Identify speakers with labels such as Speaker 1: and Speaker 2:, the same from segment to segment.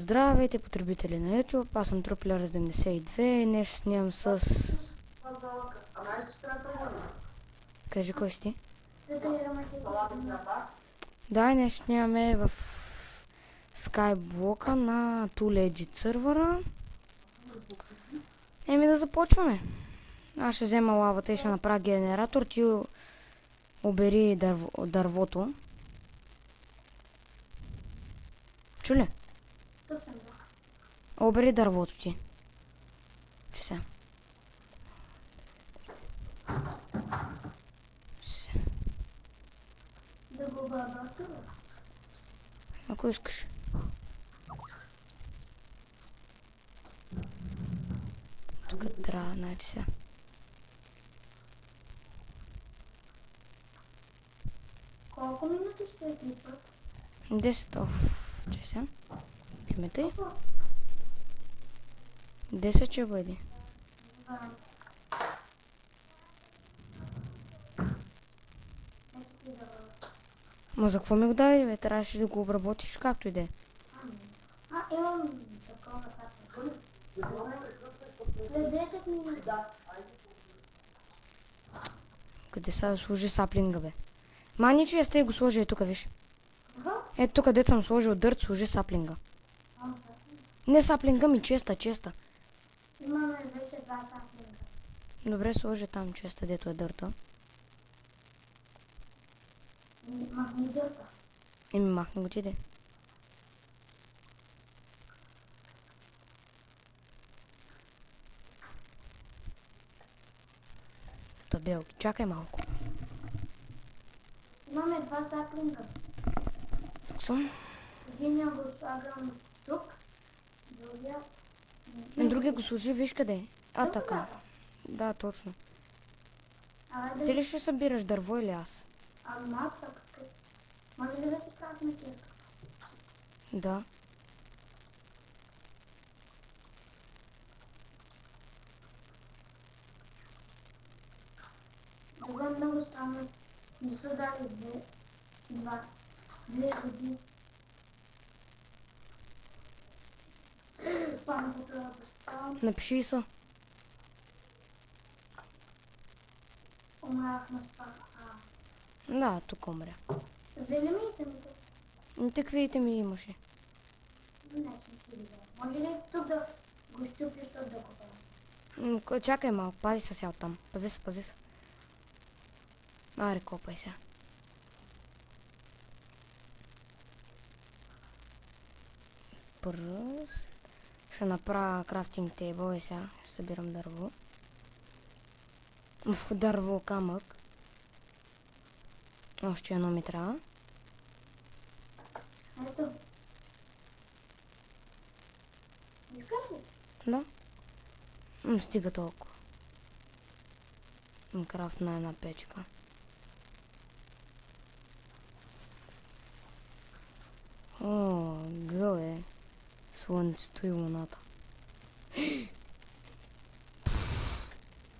Speaker 1: Здравейте, потребители на YouTube, аз съм Тропиляр 72 и днес снимам с... Кажи, кой си ти? Да, днес снимаме в Skyblock на Two-Legit сървъра. Еми да започваме. Аз ще взема лавата и ще направя генератор, ти обери дървото. Чу ли?
Speaker 2: Тук съм, да.
Speaker 1: Обери дървото ти. Че сега.
Speaker 2: Да го обработя.
Speaker 1: Ако искаш. Тук трябва, значи сега.
Speaker 2: Колко минути ще клипат?
Speaker 1: 10 че сега. Хеметай. 10 ще бъде.
Speaker 2: Два. Ето ти да...
Speaker 1: Ма за какво ми го даде, бе? Трябваше да го обработиш както и да е.
Speaker 2: Имам такова сапа. След 10 минути.
Speaker 1: Къде сега да сложи саплинга, бе? Мани, че сте го сложи, тук, виж.
Speaker 2: Какво?
Speaker 1: Ето тук, дет съм сложил дърт, сложи саплинга. Не саплинга ми, честа.
Speaker 2: Имаме вече два саплинга.
Speaker 1: Добре, сложи там честа, дето е дърта.
Speaker 2: Махни дърта.
Speaker 1: Еми, махни го ти, де. Табелки, чакай малко.
Speaker 2: Имаме два саплинга.
Speaker 1: Тук съм.
Speaker 2: Единия го слагам тук. Другия...
Speaker 1: Другия го сложи, виж къде е.
Speaker 2: Тук,
Speaker 1: Така. Да, точно.
Speaker 2: Абе,
Speaker 1: Ти ли ще събираш дърво или аз?
Speaker 2: маса, може ли да си крафтим кирка?
Speaker 1: Да.
Speaker 2: Това е много странно. Не са дали две години. Пампото да поставям.
Speaker 1: Напиши са.
Speaker 2: Умрях на спа.
Speaker 1: Да, тук умря.
Speaker 2: Взели ми итемите?
Speaker 1: Какви ми имаше?
Speaker 2: Не съм си взел. Може ли тук да го щупиш, тук да купам?
Speaker 1: Чакай малко, пази се сега оттам. Пази се. Аре, копай сега. Пръст. Ще направя крафтинг тейбъл и сега ще събирам дърво. В дърво камък. Още едно ми трябва.
Speaker 2: Ето. Искаш ли?
Speaker 1: Да. Стига толкова. Крафтна една печка. О, гъл е. Слънцето и луната.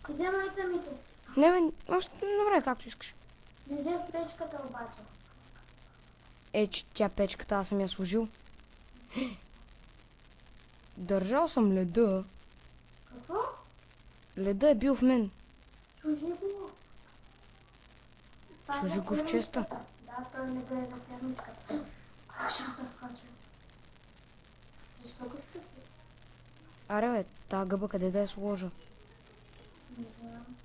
Speaker 2: Ще взема итемите.
Speaker 1: Не бе, още добре, както искаш.
Speaker 2: Не взех печката обаче.
Speaker 1: Че тя печката аз съм я сложил. Държал съм леда.
Speaker 2: Какво?
Speaker 1: Леда е бил в мен.
Speaker 2: Служи го. Това е
Speaker 1: Сложи
Speaker 2: за
Speaker 1: го в честа.
Speaker 2: пирамидката. Да, той не да е за пирамидката. Как ще да скоча? Защо го щупи?
Speaker 1: Аре бе, тази гъба къде да я сложа?
Speaker 2: Не знам.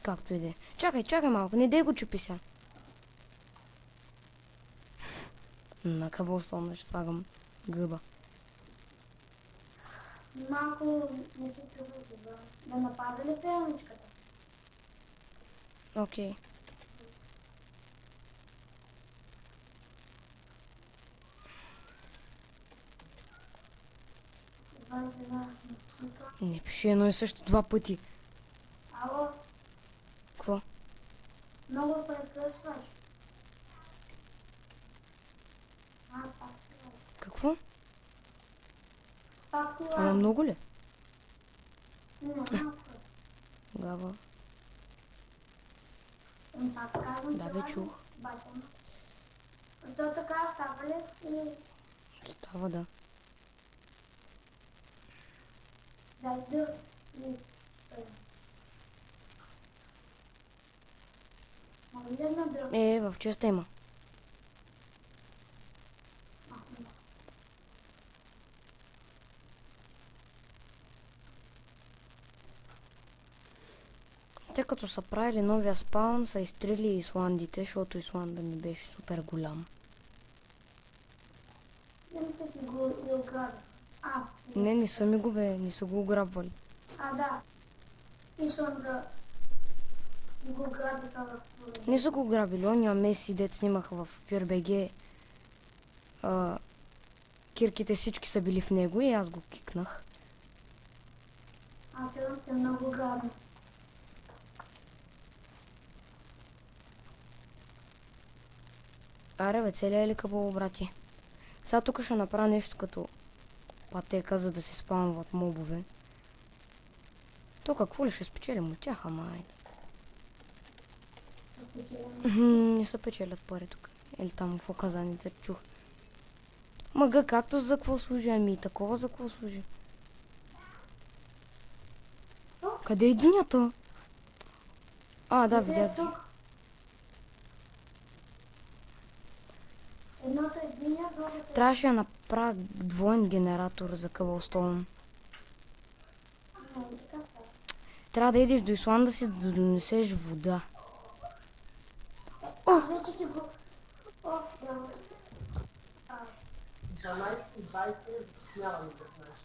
Speaker 1: Както и да е. Чакай малко, не дей го чупи сега. На каблстона ще слагам гъба.
Speaker 2: Малко не се чува това. Да напада ли пирамидката?
Speaker 1: Окей.
Speaker 2: Това е сега мутика.
Speaker 1: Не пиши едно и също два пъти.
Speaker 2: Ало,
Speaker 1: Какво?
Speaker 2: много прекъсваш. Пак ти лай.
Speaker 1: Какво?
Speaker 2: Пак ти
Speaker 1: Ама
Speaker 2: лай.
Speaker 1: много ли?
Speaker 2: Не, малко.
Speaker 1: Гава.
Speaker 2: Пак казвам,
Speaker 1: Да, бе,
Speaker 2: това ли?
Speaker 1: чух.
Speaker 2: Батя му. То така става ли? Или
Speaker 1: Става, да.
Speaker 2: дай да... Или... той. Мога ли една дъл?
Speaker 1: В честа има. Те като са правили новия спаун, са изтрили Исландите, защото Исланда не беше супер голям.
Speaker 2: Имате си го и ограда.
Speaker 1: Не са ми го бе, не са го ограбвали.
Speaker 2: Да. Искам да го грабиха в Турин.
Speaker 1: Не са го ограбили, ония Меси, дет снимаха в PureBG. Кирките всички са били в него и аз го кикнах.
Speaker 2: Филм е много гадно.
Speaker 1: Аре бе, целия ли къбо, брати? Сега тук ще направя нещо като пътека, за да се спамват мобове. То какво ли ще спечелим от тях, ама айде. Не се печелят пари тук. Или там в указаните чух. Мъга, както за какво служи? Ами такова за какво служи? Къде е единята? Да, видях ги.
Speaker 2: Едното е единия, другото е...
Speaker 1: Трябваше да направя двоен генератор за Cobblestone.
Speaker 2: Така става.
Speaker 1: Трябва да идеш до Исланда си да донесеш вода.
Speaker 2: Вече си го... да.
Speaker 3: 12-20 няма да знаеш.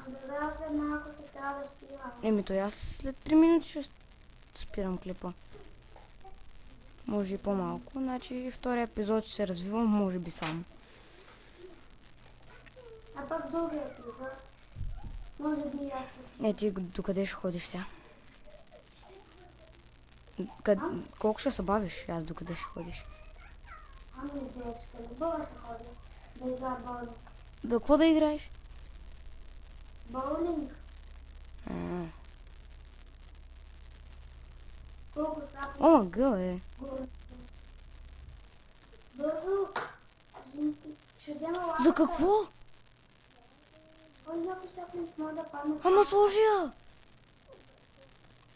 Speaker 2: Добре, аз след малко ще трябва да спивам.
Speaker 1: То аз след 3 минути ще спирам клипа. Може и по-малко. Значи втория епизод ще се развивам, може би сам.
Speaker 2: А пък другия епизод, може би и аз ще...
Speaker 1: Ти докъде ще ходиш сега? Колко ще се бавиш? Аз докъде ще ходиш?
Speaker 2: Дечка, не бъга ще ходя. Да игра боулинг.
Speaker 1: Да, какво да играеш?
Speaker 2: Боулинг? Колко са?
Speaker 1: Гъл е.
Speaker 2: Бързо, ще взема лапата.
Speaker 1: За какво?
Speaker 2: Някой всяко не мога да падне.
Speaker 1: Ама сложи я!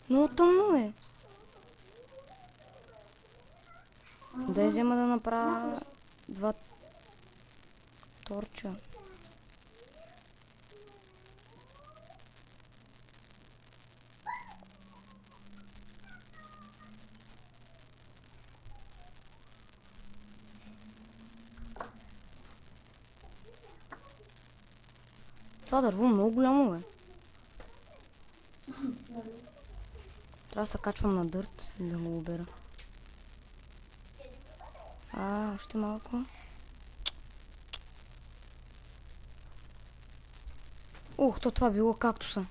Speaker 1: Много тъмно е. Дай взема да направя 2 торча. Това дърво много голямо е. Трябва да се качвам на дърт и да го обера. Още малко. То това било кактуса.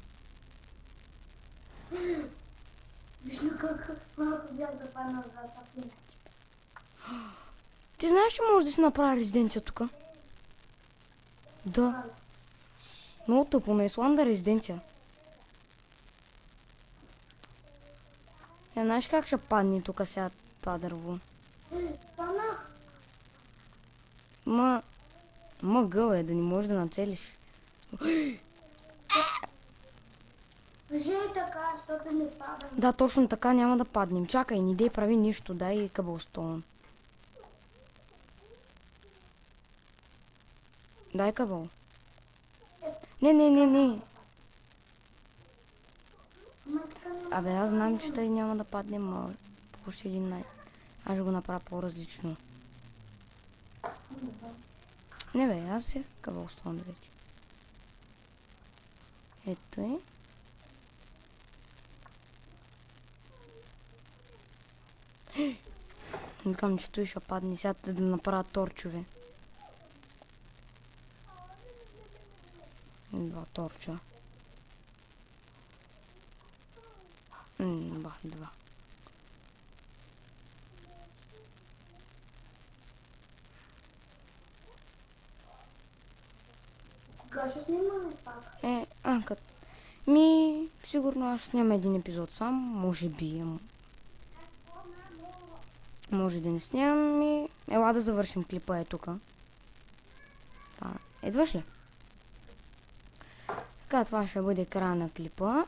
Speaker 2: Виж как малко бях да падна за сапин.
Speaker 1: Ти знаеш, че може да си направи резиденция тук? Да. Много тъпо, на Исланда резиденция. Знаеш как ще падне тук сега това дърво?
Speaker 2: Паднах.
Speaker 1: Гъл е, да не можеш да нацелиш.
Speaker 2: Кажи и така, защото не падам.
Speaker 1: Да, точно така, няма да паднем. Чакай, не дей прави нищо, дай Cobblestone. Дай къбъл. Не. Абе, аз знам, че тъй няма да паднем, почти един най. Аз ще го направя по-различно. Не бе, аз взех Cobblestone вече. Ето е. Викам, че той ще падне. Сега да направя торчове. 2 торча. 2.
Speaker 2: Кога ще снимаме пак?
Speaker 1: Сигурно аз ще снимам един епизод сам, може би. Може да не снимам и... Ела да завършим клипа е тука. Да. Идваш ли? Така, това ще бъде края на клипа.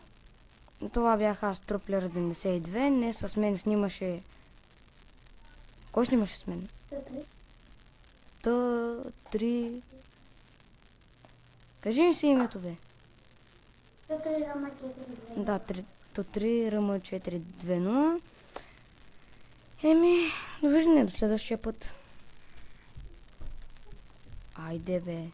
Speaker 1: Това бях аз, Труплер 92. Днес с мен снимаше... Кой снимаше с мен? Три... Кажи ми си името, бе. Да, 3 Ръма 420. Еми, довиждане до следващия път. Айде, бе.